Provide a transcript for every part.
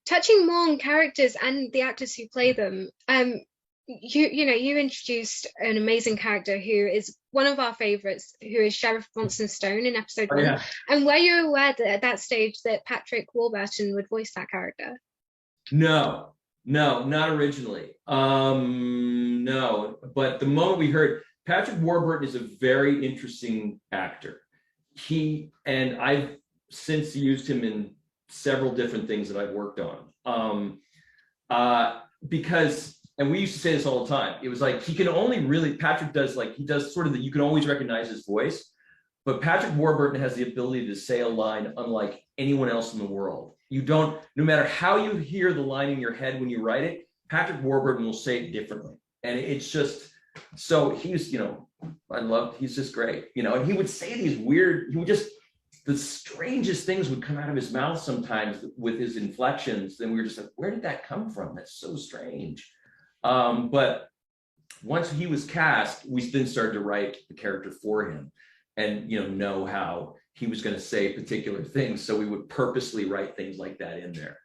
touching more on characters and the actors who play them, you introduced an amazing character who is one of our favorites, who is Sheriff Bronson Stone in episode Oh, one. yeah. And were you aware that at that stage that Patrick Warburton would voice that character? No, no, not originally. No, but the moment we heard Patrick Warburton is a very interesting actor. I've since used him in several different things that I've worked on. Because, and we used to say this all the time, it was like he can only really, Patrick does like, he does sort of the, you can always recognize his voice, but Patrick Warburton has the ability to say a line unlike anyone else in the world. You don't, no matter how you hear the line in your head when you write it, Patrick Warburton will say it differently. And it's just, so he's, he's just great, and he would say these weird, the strangest things would come out of his mouth sometimes with his inflections. Then we were just like, where did that come from? That's so strange. But once he was cast, we then started to write the character for him and, know how he was going to say particular things. So we would purposely write things like that in there.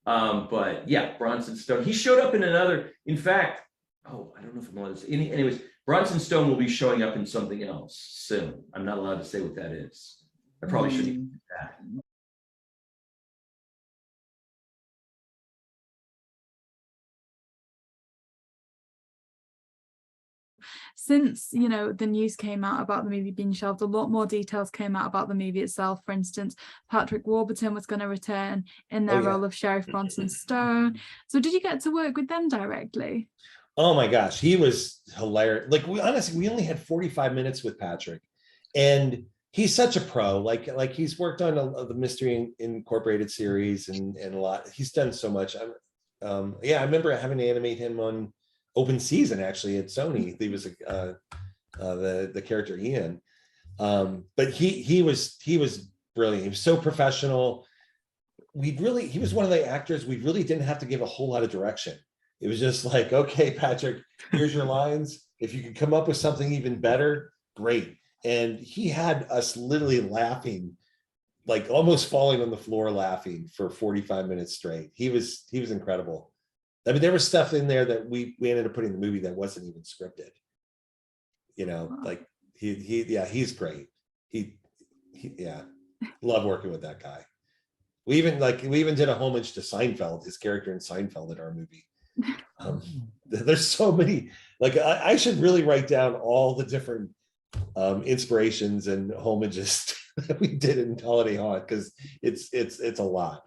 But yeah, Bronson Stone, he showed up in another, in fact, I don't know if I'm allowed to say, anyways, Bronson Stone will be showing up in something else soon. I'm not allowed to say what that is. I probably shouldn't even do that. Since the news came out about the movie being shelved, a lot more details came out about the movie itself. For instance, Patrick Warburton was going to return in their role of Sheriff Bronson Stone. So did you get to work with them directly? Oh my gosh, he was hilarious. Like, we only had 45 minutes with Patrick, and he's such a pro. Like he's worked on the Mystery Incorporated series and a lot. He's done so much. I remember having to animate him on Open Season actually at Sony. He was the character Ian. But he was brilliant. He was so professional. He was one of the actors we really didn't have to give a whole lot of direction. It was just like, okay, Patrick, here's your lines. If you could come up with something even better, great. And he had us literally laughing, like almost falling on the floor laughing for 45 minutes straight. He was incredible. I mean, there was stuff in there that we ended up putting in the movie that wasn't even scripted. Like he's great. Love working with that guy. We even did a homage to Seinfeld, his character in Seinfeld in our movie. There's so many, like I should really write down all the different inspirations and homages that we did in Holiday Haunt, because it's a lot.